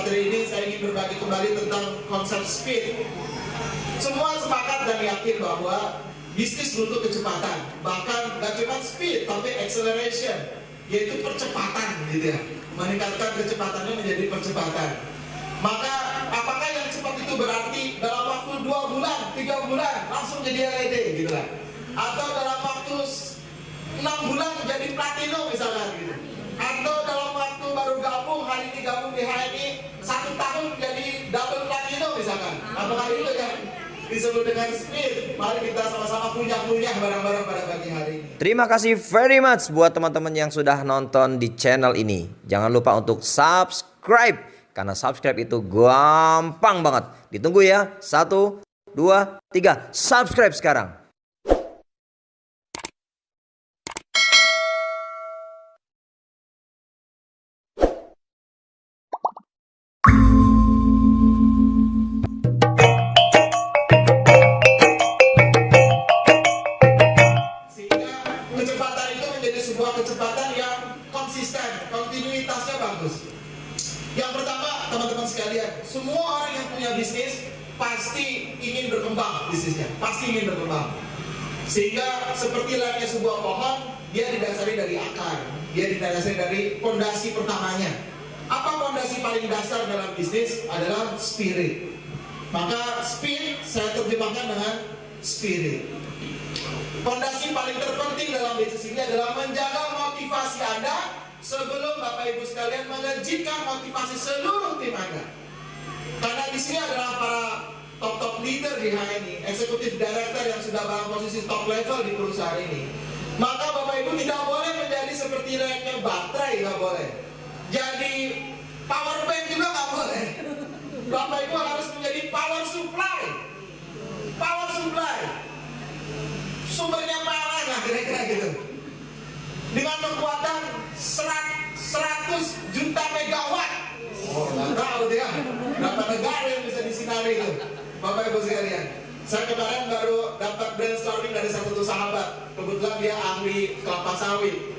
materi ini saya ingin berbagi kembali tentang konsep speed. Semua sepakat dan yakin bahwa bisnis butuh kecepatan. Bahkan gak cuma speed, tapi acceleration, yaitu percepatan gitu ya. Meningkatkan kecepatannya menjadi percepatan. Maka apakah yang cepat itu berarti dalam waktu 2 bulan, 3 bulan langsung jadi LED gitu lah. Atau dalam waktu 6 bulan jadi platinum misalkan gitu. Atau dalam waktu baru gabung, hari ini gabung di HNI 1 tahun jadi double platinum misalkan. Apakah itu yang disebut dengan speed? Mari kita sama-sama punya barang-barang pada pagi hari ini. Terima kasih very much buat teman-teman yang sudah nonton di channel ini. Jangan lupa untuk subscribe, karena subscribe itu gampang banget. Ditunggu ya. 1, 2, 3. Subscribe sekarang. Kecepatan yang konsisten, kontinuitasnya bagus. Yang pertama, teman-teman sekalian, semua orang yang punya bisnis pasti ingin berkembang bisnisnya, pasti ingin berkembang. Sehingga seperti layaknya sebuah pohon, dia didasari dari akar, dia didasari dari fondasi pertamanya. Apa fondasi paling dasar dalam bisnis? Adalah spirit. Maka speed saya terjemahkan dengan spirit. Fondasi paling terpenting dalam bisnis ini adalah menjaga motivasi Anda sebelum Bapak Ibu sekalian melejitkan motivasi seluruh tim Anda. Karena di sini adalah para top leader di HNI, eksekutif director yang sudah dalam posisi top level di perusahaan ini. Maka Bapak Ibu tidak boleh menjadi seperti layaknya baterai, nggak boleh. Jadi power bank juga nggak boleh. Bapak Ibu harus menjadi power supply. Power supply. Sumbernya parah lah kira-kira gitu. Dengan kekuatan 100 juta megawatt. Oh, nggak tahu dia berapa negara yang bisa disinari itu. Bapak Ibu sekalian, saya kemarin baru dapat brainstorming dari satu sahabat. Kebetulan dia ahli kelapa sawit.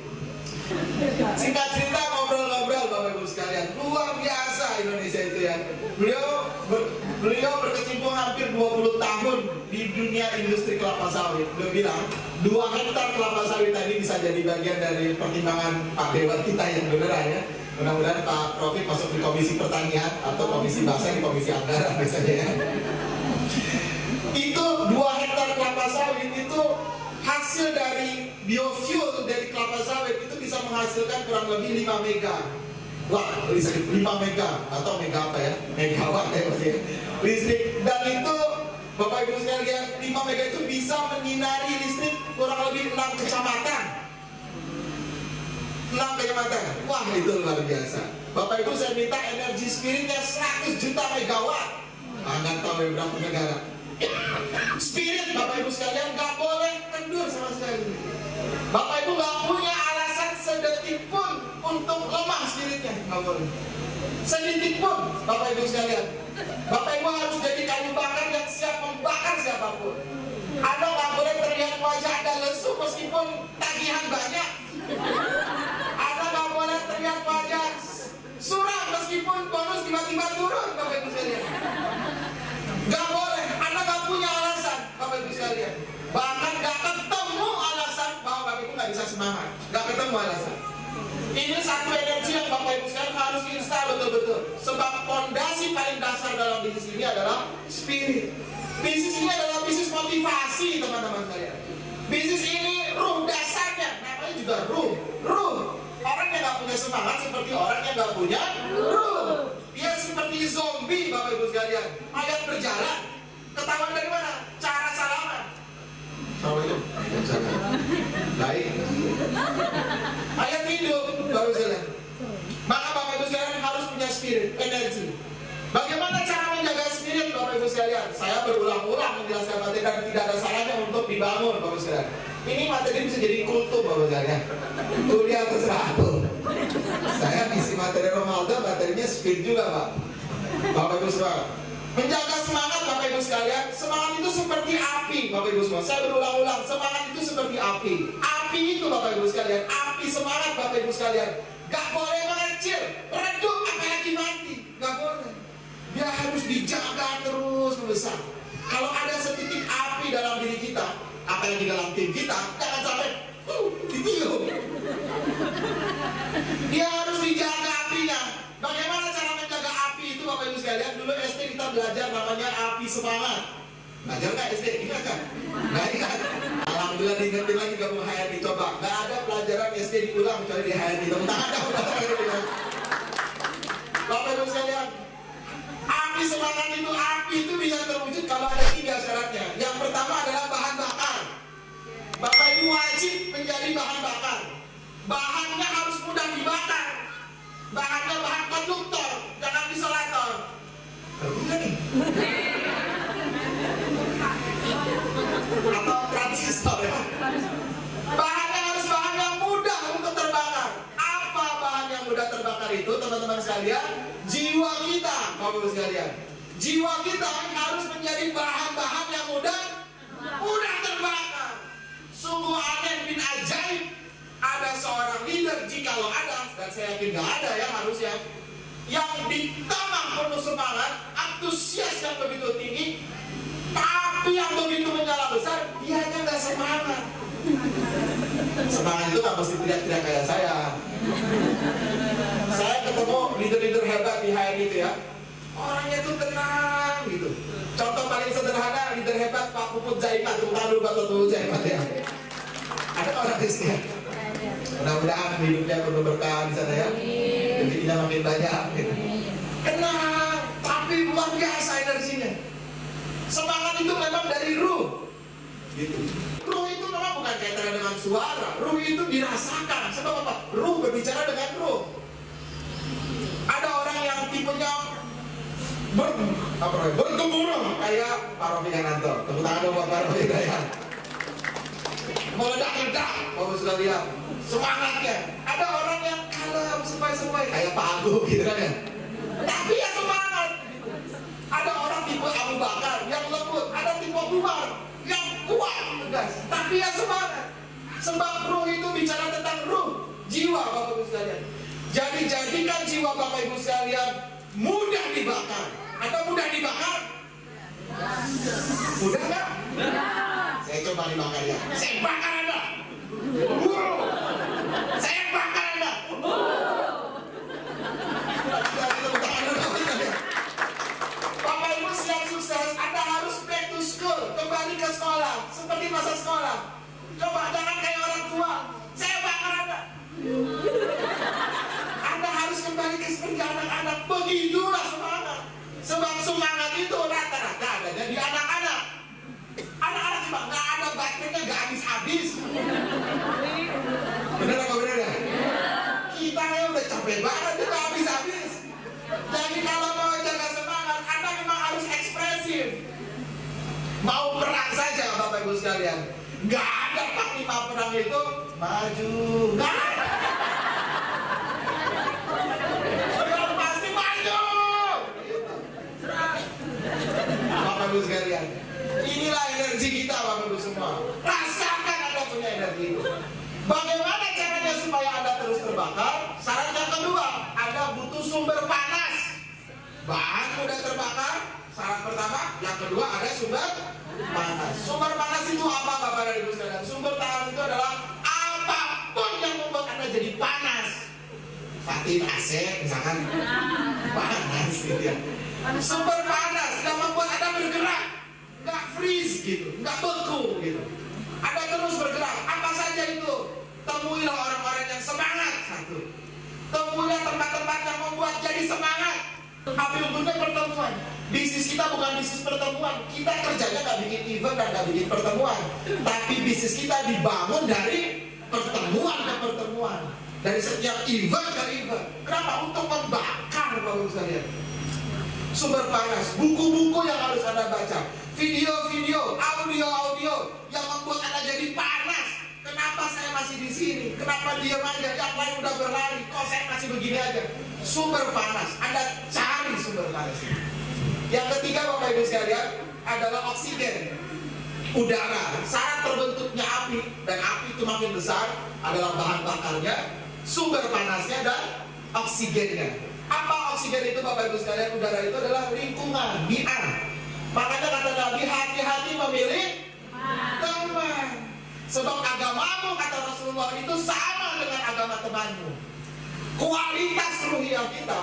Singkat cerita, ngobrol-ngobrol Bapak Ibu sekalian, luar biasa Indonesia itu ya. Beliau berkecimpung hampir 20 tahun di dunia industri kelapa sawit. Beliau bilang 2 hektar kelapa sawit tadi bisa jadi bagian dari pertimbangan Pak Dewan kita yang beneran ya. Mudah-mudahan Pak Profit masuk di Komisi Pertanian atau Komisi Bahasa di Komisi Anggaran misalnya ya. Itu 2 hektar kelapa sawit itu hasil dari biofuel dari kelapa sawit itu bisa menghasilkan kurang lebih 5 mega. Wah, listrik 5 mega atau mega apa ya? Megawatt ya pasti. Listrik, dan itu Bapak Ibu sekalian, 5 mega itu bisa menyinari listrik kurang lebih 6 kecamatan. 6 kecamatan. Wah, itu luar biasa. Bapak Ibu, saya minta energi spiritnya 100 juta megawatt. Anda tahu berapa negara? Spirit Bapak Ibu sekalian gak boleh kendur sama sekali. Bapak Ibu gak punya alasan sedetik pun untuk lemah spiritnya, gak boleh. Sedetik pun Bapak Ibu sekalian. Bapak Ibu harus jadi kayu bakar yang siap membakar siapapun. Anda gak boleh terlihat wajah Anda lesu meskipun tagihan banyak. Anda gak boleh terlihat wajah suram meskipun bonus tiba-tiba turun, Bapak Ibu sekalian. Gak boleh, Anda gak punya alasan, Bapak Ibu sekalian. Bahkan gak ketemu alasan bahwa Bapak Ibu gak bisa semangat. Gak ketemu alasan. Ini satu energi yang Bapak Ibu sekalian harus install betul-betul. Sebab fondasi paling dasar dalam bisnis ini adalah spirit. Bisnis ini adalah bisnis motivasi, teman-teman sekalian. Bisnis ini ruh dasarnya, namanya juga ruh. Orang yang gak punya semangat seperti orang yang gak punya ruh. Dia seperti zombie, Bapak Ibu sekalian. Ayat berjalan. Ketahuan dari mana? Cara salaman. Assalamualaikum. Baik. Ayat hidup, Bapak Ibu sekalian. Maka Bapak Ibu sekalian harus punya spirit, energi. Bagaimana cara menjaga spirit, Bapak Ibu sekalian? Saya berulang-ulang menjelaskan materi dan tidak ada salahnya untuk dibangun, Bapak Ibu sekalian. Ini materi bisa jadi kultum, Bapak Ibu sekalian. Kuliah terserah aku. Saya isi materi Ramadan, materinya speed juga, Pak. Bapak Ibu sekalian, menjaga semangat, Bapak Ibu sekalian. Semangat itu seperti api, Bapak Ibu sekalian. Saya berulang-ulang, semangat itu seperti api. Api itu, Bapak Ibu sekalian, api semangat, Bapak Ibu sekalian. Gak boleh mengecil, redup apalagi mati. Gak boleh. dijaga terus membesar. Kalau ada setitik api dalam diri kita, apa yang di dalam tim kita, jangan sampai ditiup. Dia harus dijaga apinya. Bagaimana cara menjaga api itu Bapak Ibu sekalian? Dulu SD kita belajar namanya api semangat. Belajar nggak SD? Ingat kan? Nggak ingat. Alhamdulillah diingetin lagi gak mau HRD. Coba, nggak ada pelajaran SD diulang kecuali di HRD. Tepuk tangan dong. Bapak Ibu sekalian, api semangat itu, api itu bisa terwujud kalau ada 3 syaratnya. Yang pertama adalah bahan bakar. Bapak Ibu wajib menjadi bahan bakar. Bahannya harus mudah dibakar. Bahannya bahan konduktor, jangan isolator. Terbuka nih. Atau transistor ya. Bahannya harus bahan yang mudah untuk terbakar. Apa bahan yang mudah terbakar itu, teman-teman sekalian? Jiwa kita, Bapak Ibu sekalian. Jiwa kita harus menjadi bahan-bahan yang mudah terbakar. Sungguh aneh bin ajaib. Ada seorang leader, jikalau ada, dan saya yakin gak ada ya harusnya, yang ditamang penuh semangat, antusias yang begitu tinggi, tapi yang begitu menyala besar, dianya gak semangat. Semangat itu gak mesti teriak-teriak kayak saya. Saya ketemu leader-leader hebat di HRD itu ya, orangnya tuh tenang gitu. Contoh paling sederhana, leader hebat Pak Puput Zaimat. Tepuk dulu Pak Puput Zaimat ya. Ada orang di sini. Mudah-mudahan hidupnya penuh berkah di sana ya. Rezekinya makin banyak. Gitu. Tenang, tapi luar biasa energinya. Semangat itu memang dari ruh. Gitu. Ruh itu memang bukan kaitannya dengan suara. Ruh itu dirasakan. Sebab apa? Ruh berbicara dengan ruh. Ada orang yang tipenya bergemuruh kayak Pak Rofi Kananto. Tepuk tangan dong Pak Rofi Kananto. Meledak-ledak, Bapak sudah lihat semangatnya. Ada orang yang kalem, sempai-sempai kayak Pak Agung gitu kan ya. Tapi ya semangat. Ada orang tipe Abu Bakar yang lembut, ada tipe Umar yang kuat, tegas. Tapi ya semangat. Sebab ruh itu bicara tentang ruh, jiwa Bapak Ibu sekalian. Jadi jadikan jiwa Bapak Ibu sekalian mudah dibakar. Atau mudah dibakar? Mudah nggak? Saya coba dibakar ya. Saya bakar Anda. Saya bakar Anda. Bapak Ibu siap sukses, Anda harus back to school, kembali ke sekolah, seperti masa sekolah. Coba jangan kayak orang tua. Saya bakar Anda. Anda harus kembali ke seperti anak-anak. Begitulah semangat. Sebab semangat itu rata-rata adanya di anak-anak. Anak-anak cuma nggak ada baterainya, nggak habis-habis. Bener apa bener ya? Kita ya udah capek banget, nggak habis-habis. Jadi kalau mau jaga semangat, Anda memang harus ekspresif. Mau perang saja Bapak Ibu sekalian. Nggak ada panglima perang itu maju. Nggak ada. Yang pasti maju. Bapak Ibu sekalian, inilah energi kita Bapak Ibu semua. Rasakan Anda punya energi itu. Bagaimana caranya supaya Anda terus terbakar? Syarat yang kedua, Anda butuh sumber panas. Bahan mudah terbakar, syarat pertama. Yang kedua, ada sumber panas. Sumber panas itu apa Bapak dan Ibu sekalian? Sumber panas itu adalah apapun yang membuat Anda jadi panas. Fatin AC misalkan panas gitu ya. Sumber panas yang membuat Anda bergerak, nggak freeze gitu, nggak beku gitu. Anda terus bergerak. Apa saja itu? Temuilah orang-orang yang semangat. Satu. Temuilah tempat-tempat yang membuat jadi semangat. Api unggunnya pertemuan. Bisnis kita bukan bisnis pertemuan. Kita kerjanya nggak bikin event dan nggak bikin pertemuan. Tapi bisnis kita dibangun dari pertemuan ke pertemuan. Dari setiap event ke event. Kenapa? Untuk membakar Bapak sekalian. Sumber panas, buku-buku yang harus Anda baca, video-video, audio-audio yang membuat Anda jadi panas. Kenapa saya masih di sini? Kenapa diam aja? Yang lain udah berlari, kok saya masih begini aja? Sumber panas, Anda cari sumber panas. Yang ketiga Bapak Ibu sekalian adalah oksigen, udara. Syarat terbentuknya api dan api itu makin besar adalah bahan bakarnya, sumber panasnya dan oksigennya. Apa Oksigen itu Bapak Ibu sekalian, udara itu adalah lingkungan, biar. Makanya kata Nabi, hati-hati memilih teman. Sebab agamamu, kata Rasulullah, itu sama dengan agama temanmu. Kualitas ruhiyah kita,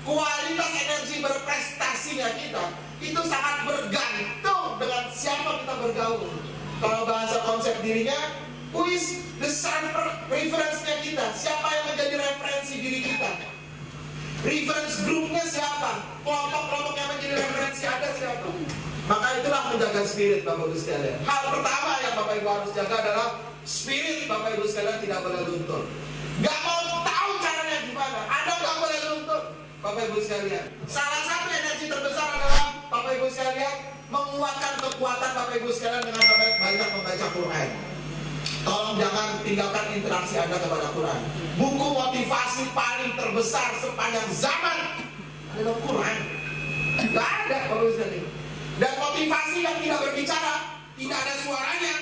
kualitas energi berprestasinya kita, itu sangat bergantung dengan siapa kita bergaul. Kalau bahasa konsep dirinya, who is the reference-nya kita, siapa yang menjadi referensi diri kita. Reference grupnya siapa, kelompok-kelompok yang menjadi referensi ada siapa. Maka itulah menjaga spirit Bapak Ibu sekalian. Hal pertama yang Bapak Ibu harus jaga adalah spirit Bapak Ibu sekalian tidak boleh luntur. Gak mau tahu caranya gimana, ada gak boleh luntur Bapak Ibu sekalian. Salah satu energi terbesar adalah Bapak Ibu sekalian menguatkan kekuatan Bapak Ibu sekalian dengan banyak membaca Quran. Tolong jangan tinggalkan interaksi Anda kepada Quran. Buku motivasi paling terbesar sepanjang zaman adalah Quran. Gak ada Bapak Ibu sekalian. Dan motivasi yang tidak berbicara, tidak ada suaranya,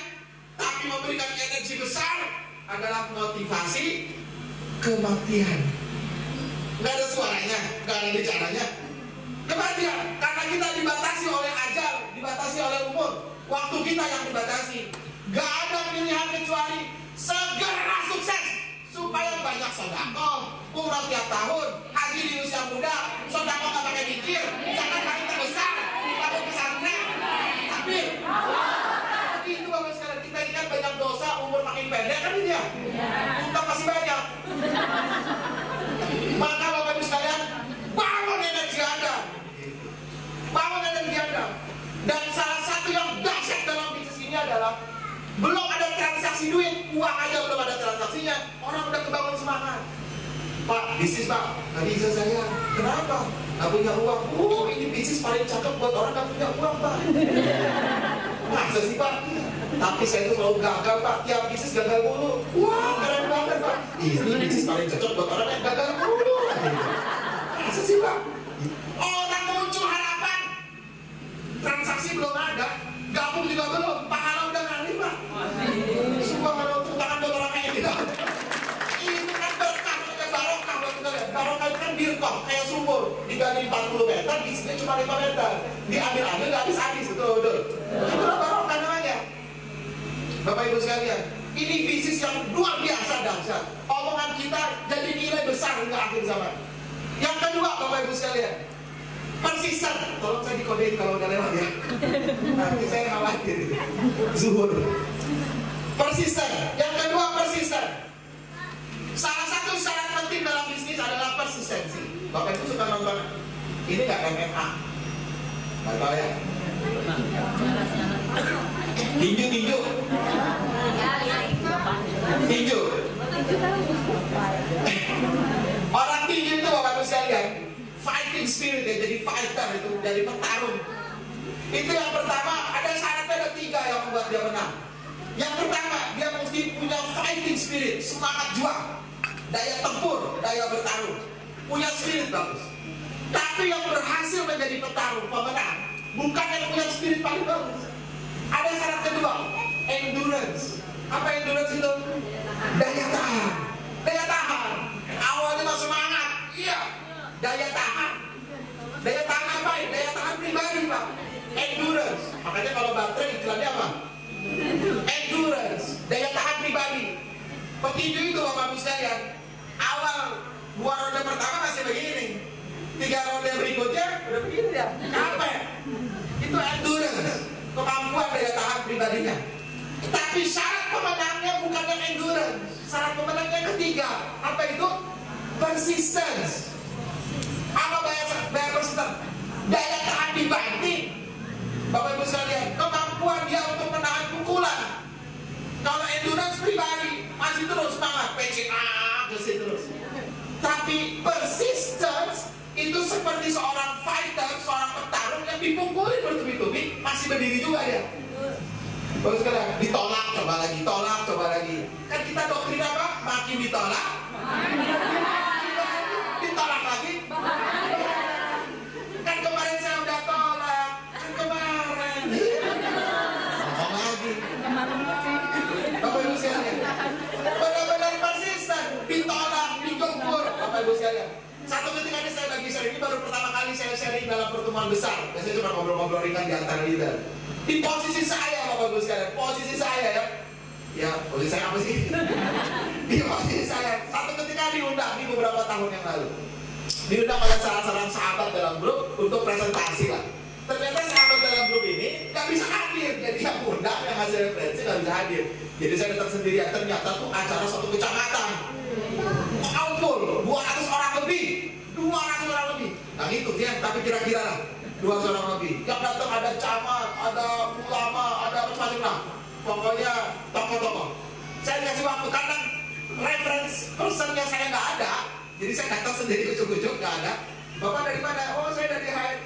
tapi memberikan energi besar adalah motivasi kematian. Gak ada suaranya, gak ada bicaranya. Kematian, karena kita dibatasi oleh ajal, dibatasi oleh umur, waktu kita yang dibatasi. Gak ada pilihan kecuali segera sukses supaya banyak sodako, umrah tiap tahun, haji di usia muda, sodako gak pakai mikir, jangan paling terbesar, kita pesantren, tapi itu Bapak sekalian, kita ini kan banyak dosa, umur makin pendek kan ini ya, utang masih banyak. Maka Bapak Ibu sekalian, bangun energi Anda, bangun energi Anda. Dan salah satu yang dahsyat dalam bisnis ini adalah belum ada transaksi duit, uang aja belum ada transaksinya, orang udah kebangun semangat. Pak, bisnis Pak, nggak bisa saya. Kenapa? Nggak punya uang. Oh, ini bisnis paling cakep buat orang nggak punya uang Pak. Masa sih Pak? Tapi saya itu selalu gagal Pak, tiap bisnis gagal mulu. Wah, keren banget Pak. Ini bisnis paling cocok buat orang yang gagal mulu. Masa sih Pak? Orang muncul harapan, transaksi belum ada, gabung juga belum, pahala udah ngalir Pak. Semua kalau untuk tangan buat orang kayak gitu. Itu kan berkah, kayak barokah buat kita lihat. Barokah itu kan birkoh, kayak sumur, digali 40 meter, isinya cuma 5 meter, diambil-ambil nggak habis-habis, betul. Itulah barokah namanya. Bapak Ibu sekalian, ini bisnis yang luar biasa dahsyat. Omongan kita jadi nilai besar hingga akhir zaman. Yang kedua Bapak Ibu sekalian, persisten. Tolong saya dikodein kalau udah lewat ya. Nanti saya khawatir. Zuhur. Persisten. Yang kedua persisten. Salah satu syarat penting dalam bisnis adalah persistensi. Bapak Ibu suka nonton ini nggak MMA? Nggak tahu ya. Tinju. Orang tinju itu Bapak Ibu sekalian, fighting spirit ya, jadi fighter itu, jadi petarung. Itu yang pertama, ada syaratnya ada 3 yang membuat dia menang. Yang pertama, dia mesti punya fighting spirit, semangat juang, daya tempur, daya bertarung, punya spirit bagus. Tapi yang berhasil menjadi petarung, pemenang, bukan yang punya spirit paling bagus. Ada syarat kedua, endurance. Apa endurance itu? Daya tahan. Daya tahan. Awalnya masih semangat, iya. Daya tahan. Daya tahan apa? Daya tahan pribadi Pak. Endurance. Makanya kalau baterai iklannya apa? Endurance. Daya tahan pribadi. Petinju itu Bapak Ibu sekalian, awal 2 ronde pertama masih begini, 3 ronde berikutnya udah begini ya. Capek. Itu endurance, kemampuan daya tahan pribadinya. Tapi syarat pemenangnya bukan yang endurance. Syarat pemenangnya ketiga. Apa itu? Persistence. Apa bayar persistence? Daya tahan dibanting. Bapak Ibu sekalian, kemampuan dia untuk menahan pukulan. Kalau endurance pribadi masih terus semangat, PCA terus. Tapi persistence itu seperti seorang fighter, seorang petarung yang dipukuli bertubi-tubi masih berdiri juga dia. Bagus sekali, ditolak, coba lagi. Kan kita doktrin apa? Makin ditolak, ditolak lagi. Kan kemarin saya udah tolak, ngomong lagi. Bapak Ibu sekalian, benar-benar persisten, ditolak, digempur. Bapak Ibu sekalian, satu ketika ini saya lagi sering ini sharing dalam pertemuan besar. Biasanya cuma ngobrol-ngobrol ringan di antara leader. Di posisi saya, Bapak Ibu sekalian, posisi saya ya. Ya, posisi saya apa sih? Di posisi saya. Satu ketika diundang di beberapa tahun yang lalu. Diundang oleh salah seorang sahabat dalam grup untuk presentasi lah. Ternyata sahabat dalam grup ini nggak bisa hadir. Jadi yang undang, yang ngasih referensi nggak bisa hadir. Jadi saya datang sendirian. Ternyata tuh acara satu kecamatan. Ampun, 200 orang lebih. 200 orang lebih. Nah itu ya, tapi kira-kira lah 200 orang lebih. Yang datang ada camat, ada ulama, ada macam-macam lah. Pokoknya tokoh-tokoh. Saya dikasih waktu karena reference personnya saya nggak ada. Jadi saya datang sendiri ujuk-ujuk, nggak ada. Bapak dari mana? Oh saya dari HRD.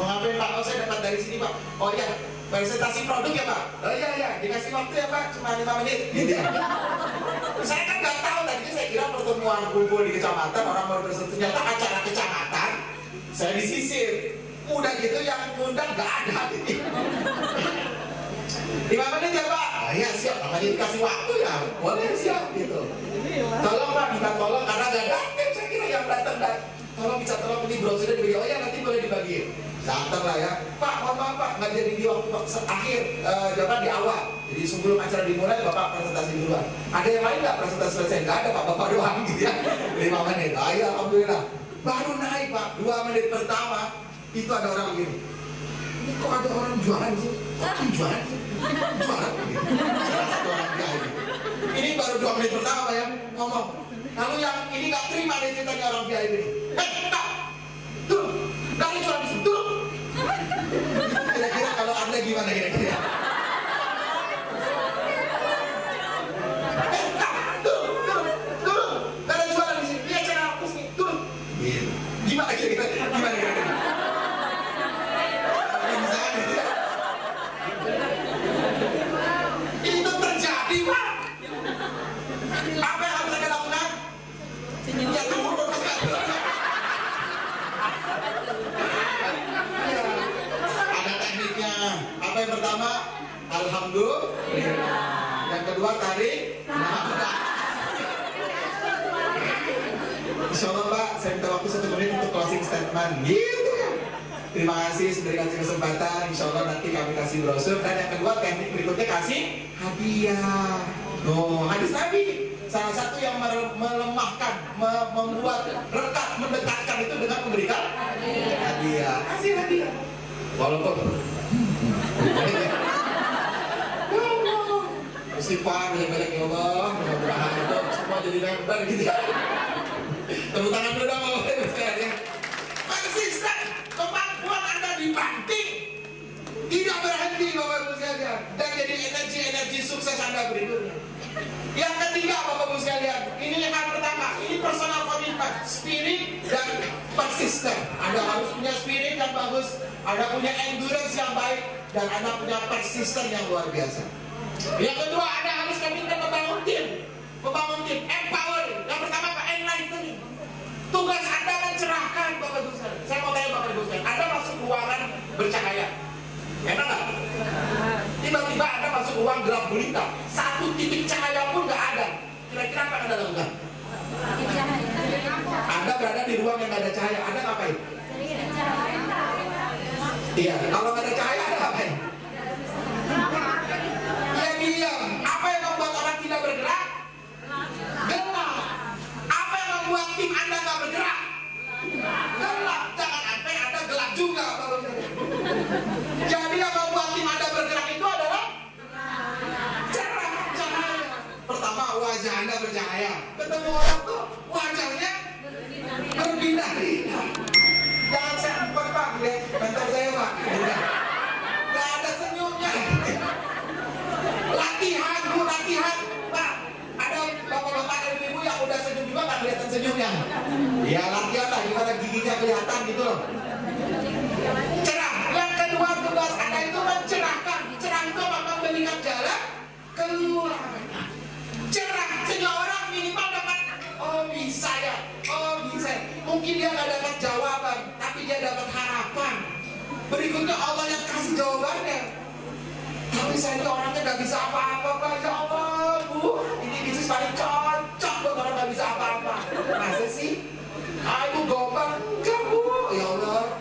Mau ngapain Pak? Oh saya dapat dari sini Pak. Oh iya, presentasi produk ya Pak. Oh iya, dikasih waktu ya Pak, cuma 5 menit. Gitu ya. Saya kan nggak tahu, tadinya saya kira pertemuan kumpul di kecamatan, orang mau presentasi, ternyata acara kecamatan. Saya disisir. Udah gitu yang ngundang nggak ada. Gitu. 5 menit ya Pak? Oh iya siap, makanya dikasih waktu ya. Boleh siap gitu. Tolong Pak, minta tolong karena gak datang. Saya kira yang datang tolong bisa tolong ini brosurnya dibagi. Oh ya nanti boleh dibagi. Datang lah ya. Pak, mohon maaf Pak, nggak jadi di waktu akhir, jangan di awal. Jadi sebelum acara dimulai Bapak presentasi duluan. Ada yang lain nggak presentasi selesai? Nggak ada Pak, Bapak doang gitu ya. 5 menit. Oh iya, alhamdulillah. Baru naik Pak, 2 menit pertama itu ada orang begini. Ini kok ada orang jualan sih? Kok jualan sih? Jualan gitu. Salah satu orang dia ini. Ini baru 2 menit pertama Pak ya ngomong. Lalu yang ini nggak terima nih ceritanya orang VIP ini. Kak, turun. Nggak ada jualan di situ, turun. Kira-kira kalau Anda gimana kira-kira? Kak, turun. Nggak ada jualan di sini. Dia cara hapus nih, turun. Gimana kira-kira? Itu terjadi Pak. Apa yang harus saya lakukan? Ya turun. Ada tekniknya. Apa yang pertama? Alhamdulillah. Yang kedua tarik nafas. Insya Allah Pak, saya minta waktu 1 menit untuk closing statement. Gitu ya. Terima kasih sudah dikasih kesempatan. Insya Allah nanti kami kasih brosur. Dan yang kedua teknik berikutnya kasih hadiah. Oh, hadis Nabi. Salah satu yang melemahkan, membuat rekat, mendekatkan itu dengan memberikan hadiah. Kasih hadiah. Walaupun istighfar banyak ya Allah, mudah-mudahan itu semua jadi lebar gitu ya. Tepuk tangan dulu dong Bapak Ibu sekalian. Konsisten, kemampuan Anda dibanting, tidak berhenti Bapak Ibu sekalian, dan jadi energi sukses Anda berikutnya. Yang ketiga Bapak Ibu sekalian, ini yang pertama, ini personal commitment, spirit dan persisten. Anda harus punya spirit yang bagus, Anda punya endurance yang baik, dan Anda punya persisten yang luar biasa. Yang kedua, Anda harus komitmen membangun tim, empower. Yang pertama Pak, enlightening. Tugas Anda mencerahkan Bapak Ibu sekalian. Saya mau tanya Bapak Ibu sekalian, Anda masuk ruangan bercahaya, enak nggak? Tiba-tiba Anda masuk ruang gelap gulita, 1 titik cahaya pun nggak ada. Kira-kira apa yang Anda lakukan? Anda berada di ruang yang nggak ada cahaya, Anda ngapain? Iya, kalau nggak ada cahaya Anda ngapain? Ya diam. Apa yang membuat orang tidak bergerak? Gelap. Apa yang membuat tim Anda nggak bergerak? Gelap. Jangan sampai Anda gelap juga. Jadi yang membuat tim Anda bergerak itu adalah cerah, cahaya. Pertama, wajah Anda bercahaya. Ketemu orang tuh wajahnya berbinar-binar. Jangan saya empat Pak, lihat mentor saya Pak. Gak ada senyumnya. Latihan Pak. Ada bapak-bapak dan ibu yang udah senyum juga nggak kelihatan senyumnya. Ya latihan lah, gimana giginya kelihatan gitu loh. Cerah. Yang kedua tugas Anda itu mencerahkan. Cerah itu apa? Memberikan jalan keluar. Cerah, sehingga orang minimal dapat, oh bisa ya, oh bisa. Mungkin dia nggak dapat jawaban, tapi dia dapat harapan. Berikutnya Allah yang kasih jawabannya. Tapi saya ini orangnya nggak bisa apa-apa Pak. Ya Allah Bu, ini bisnis paling cocok buat orang nggak bisa apa-apa. Masa sih? Ibu gombal? Enggak Bu. Ya Allah,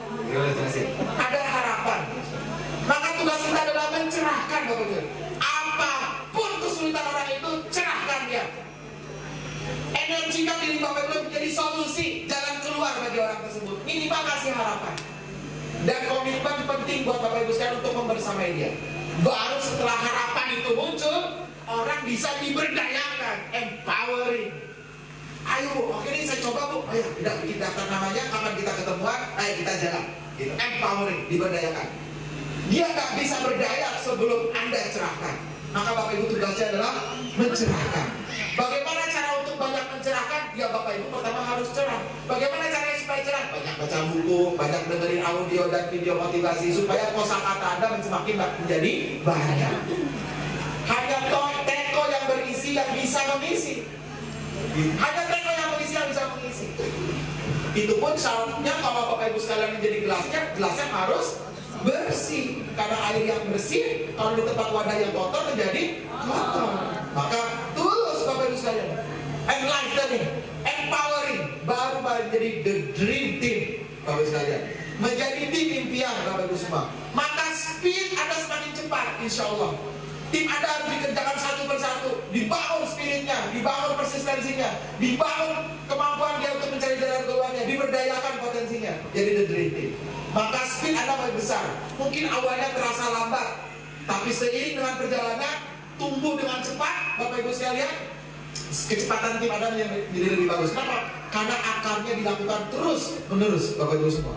minimal kasih harapan. Dan komitmen penting buat Bapak Ibu sekalian untuk membersamai dia. Baru setelah harapan itu muncul, orang bisa diberdayakan, empowering. Ayo Bu, oke nih saya coba Bu. Ayo kita bikin daftar namanya, kapan kita ketemuan, ayo kita jalan. Gitu. Empowering, diberdayakan. Dia nggak bisa berdaya sebelum Anda cerahkan. Maka Bapak Ibu tugasnya adalah mencerahkan. Bagaimana cara untuk banyak mencerahkan? Ya Bapak Ibu pertama harus cerah. Bagaimana caranya supaya cerah? Banyak baca buku, banyak dengerin audio dan video motivasi supaya kosakata Anda semakin menjadi banyak. Hanya teko yang berisi yang bisa mengisi. Hanya teko yang berisi yang bisa mengisi. Itu pun syaratnya kalau Bapak Ibu sekalian menjadi gelasnya harus bersih. Karena air yang bersih kalau di tempat wadah yang kotor menjadi kotor. Maka tulus Bapak Ibu sekalian, enlightening, empowering, baru menjadi the dream team Bapak Ibu sekalian, menjadi tim impian Bapak Ibu semua. Maka speed Anda semakin cepat, insya Allah. Tim Anda harus dikerjakan satu persatu, dibangun spiritnya, dibangun persistensinya, dibangun kemampuan dia untuk mencari jalan keluarnya, diberdayakan potensinya. Jadi the dream team. Maka speed Anda makin besar. Mungkin awalnya terasa lambat, tapi seiring dengan perjalanan tumbuh dengan cepat. Bapak Ibu sekalian, kecepatan tim Anda menjadi lebih bagus. Kenapa? Karena akarnya dilakukan terus menerus Bapak Ibu semua.